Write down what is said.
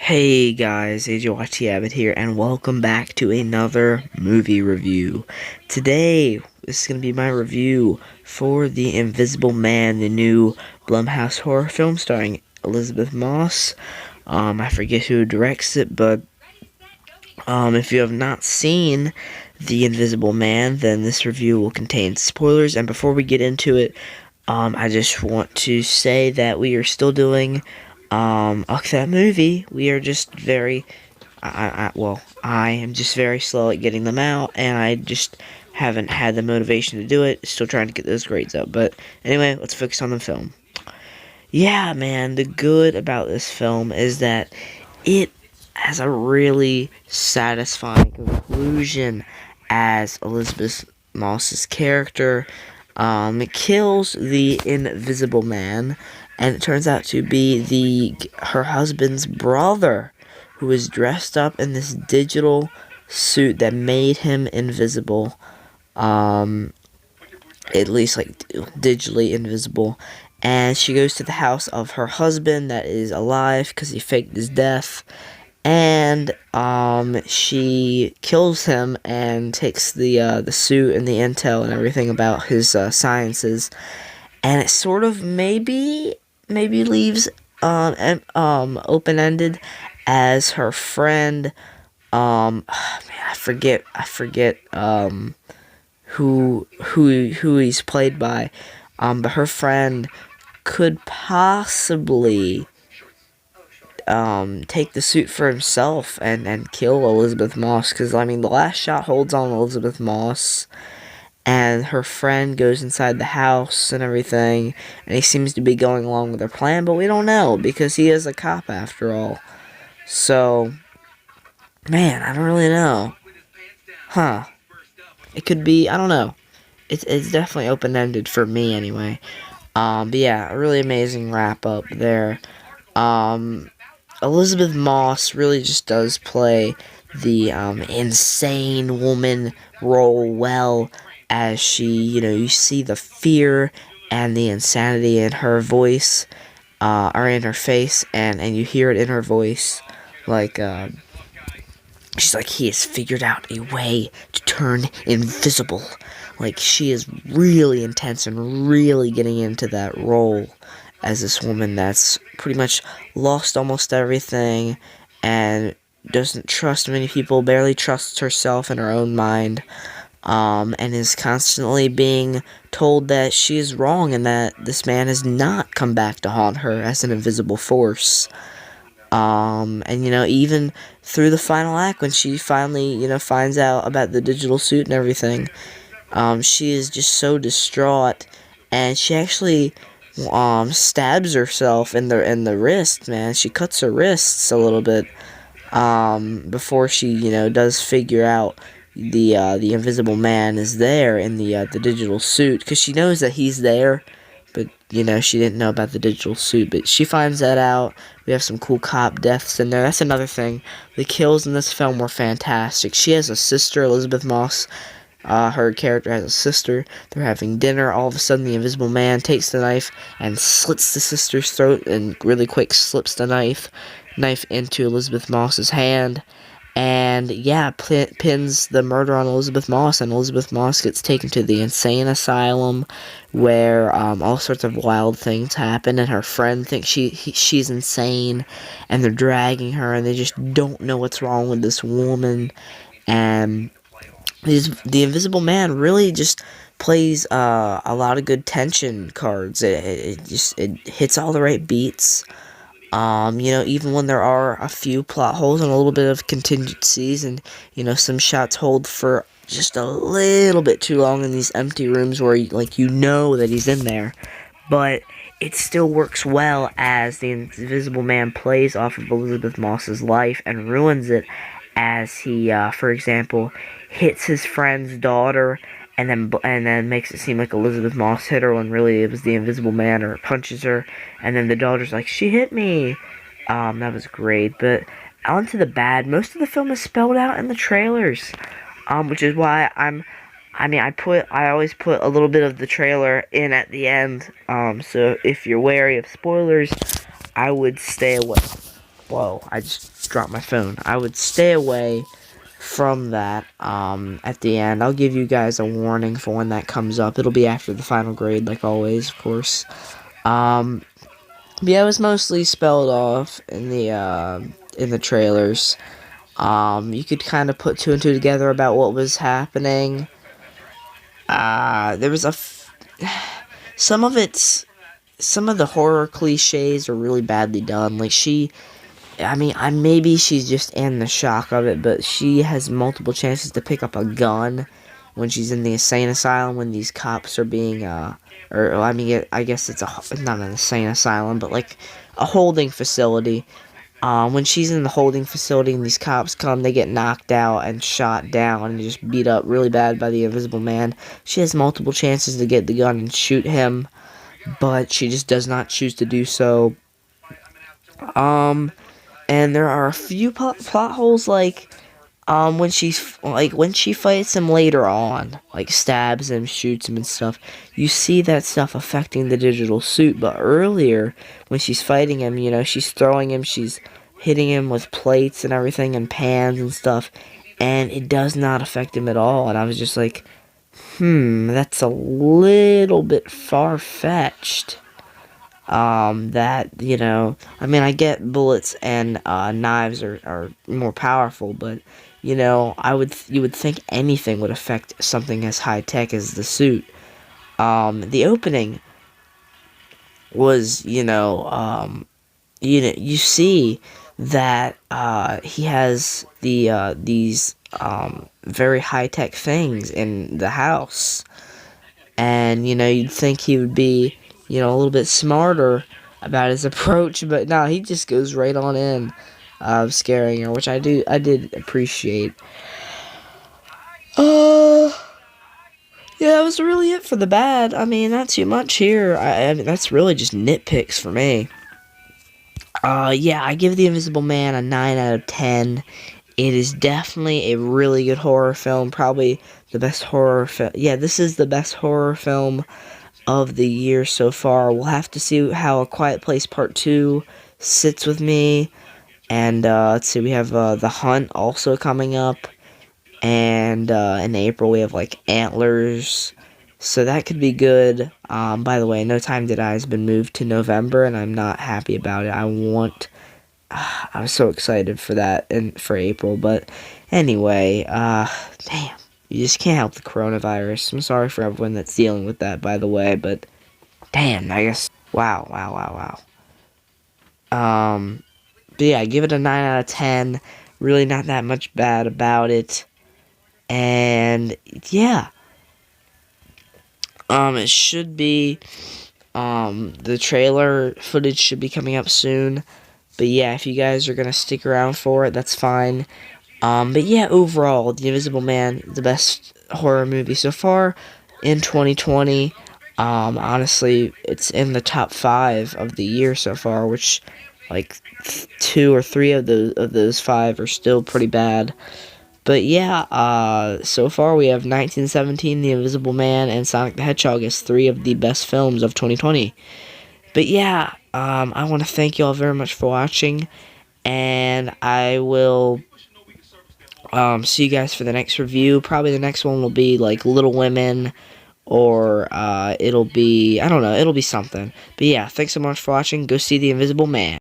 Hey guys, AJ Abbott here, and welcome back to another movie review. Today, this is going to be my review for The Invisible Man, the new Blumhouse horror film starring Elizabeth Moss. I forget who directs it, but if you have not seen The Invisible Man, then this review will contain spoilers. And before we get into it, I just want to say that we are still doing that movie. We are just very, I am just very slow at getting them out, and I just haven't had the motivation to do it. Still trying to get those grades up, but anyway, let's focus on the film. Yeah, man, the good about this film is that it has a really satisfying conclusion as Elizabeth Moss's character kills the Invisible Man, and it turns out to be her husband's brother, who is dressed up in this digital suit that made him invisible, at least like digitally invisible. And she goes to the house of her husband that is alive because he faked his death, and she kills him and takes the suit and the intel and everything about his sciences, and it sort of maybe leaves open ended as her friend man, I forget who he's played by, but her friend could possibly take the suit for himself and kill Elizabeth Moss, because I mean the last shot holds on Elizabeth Moss, and her friend goes inside the house and everything, and he seems to be going along with their plan, but we don't know because he is a cop after all. So, man, I don't really know. It could be, I don't know. It's definitely open-ended for me anyway. But yeah, a really amazing wrap-up there. Elizabeth Moss really just does play the insane woman role well, as she, you see the fear and the insanity in her voice, or in her face, and you hear it in her voice, like, she's like, he has figured out a way to turn invisible. Like, she is really intense and really getting into that role as this woman that's pretty much lost almost everything and doesn't trust many people, barely trusts herself and her own mind, and is constantly being told that she is wrong and that this man has not come back to haunt her as an invisible force. And even through the final act, when she finally, finds out about the digital suit and everything, she is just so distraught, and she actually stabs herself in the wrist, man. She cuts her wrists a little bit, before she, does figure out the Invisible Man is there in the digital suit, because she knows that he's there, but, she didn't know about the digital suit, but she finds that out. We have some cool cop deaths in there. That's another thing. The kills in this film were fantastic. She has a sister, Elizabeth Moss. Her character has a sister. They're having dinner. All of a sudden, the Invisible Man takes the knife and slits the sister's throat, and really quick slips the knife into Elizabeth Moss's hand. And yeah, pins the murder on Elizabeth Moss, and Elizabeth Moss gets taken to the insane asylum, where all sorts of wild things happen, and her friend thinks she's insane, and they're dragging her, and they just don't know what's wrong with this woman. And the Invisible Man really just plays a lot of good tension cards. It hits all the right beats. Even when there are a few plot holes and a little bit of contingencies, and, some shots hold for just a little bit too long in these empty rooms where, that he's in there, but it still works well as the Invisible Man plays off of Elizabeth Moss's life and ruins it, as he, for example, hits his friend's daughter, and then makes it seem like Elizabeth Moss hit her when really it was the Invisible Man, or punches her, and then the daughter's like, she hit me. That was great. But on to the bad. Most of the film is spelled out in the trailers, which is why I always put a little bit of the trailer in at the end. So if you're wary of spoilers, I would stay away. Whoa, I just dropped my phone. I would stay away from that at the end. I'll give you guys a warning for when that comes up. It'll be after the final grade, like always, of course. Yeah, it was mostly spelled off in the trailers. You could kind of put two and two together about what was happening. There was some of the horror cliches are really badly done. Like maybe she's just in the shock of it, but she has multiple chances to pick up a gun when she's in the insane asylum when these cops are being, I guess it's not an insane asylum, but like a holding facility. When she's in the holding facility and these cops come, they get knocked out and shot down and just beat up really bad by the Invisible Man. She has multiple chances to get the gun and shoot him, but she just does not choose to do so. And there are a few plot holes, like, when she fights him later on, like, stabs him, shoots him and stuff, you see that stuff affecting the digital suit, but earlier, when she's fighting him, you know, she's throwing him, she's hitting him with plates and everything, and pans and stuff, and it does not affect him at all, and I was just like, that's a little bit far-fetched. That, you know, I mean, I get bullets and knives are more powerful, but, you know, you would think anything would affect something as high-tech as the suit. The opening was, you see that he has these very high-tech things in the house, and, you know, you'd think he would be, you know, a little bit smarter about his approach, but no, he just goes right on in, scaring her, which I did appreciate. Yeah, that was really it for the bad. I mean, not too much here. I mean, that's really just nitpicks for me. Yeah, I give The Invisible Man a 9 out of 10. It is definitely a really good horror film, probably the best horror film. Yeah, this is the best horror film of the year so far. We'll have to see how A Quiet Place Part 2 sits with me. And let's see, we have The Hunt also coming up. And in April we have like Antlers. So that could be good. By the way, No Time to Die has been moved to November, and I'm not happy about it. I was so excited for that and for April, but anyway, damn. You just can't help the coronavirus. I'm sorry for everyone that's dealing with that, by the way, but damn, I guess, wow. But yeah, I give it a 9 out of 10. Really not that much bad about it. And yeah. It should be, the trailer footage should be coming up soon. But yeah, if you guys are gonna stick around for it, that's fine. But yeah, overall, The Invisible Man, the best horror movie so far in 2020. Honestly, it's in the top 5 of the year so far, which, like, 2 or 3 of those 5 are still pretty bad. But yeah, so far we have 1917, The Invisible Man, and Sonic the Hedgehog as 3 of the best films of 2020. But yeah, I want to thank you all very much for watching, and I will see you guys for the next review. Probably the next one will be like Little Women, or it'll be, I don't know, it'll be something. But yeah, thanks so much for watching. Go see The Invisible Man.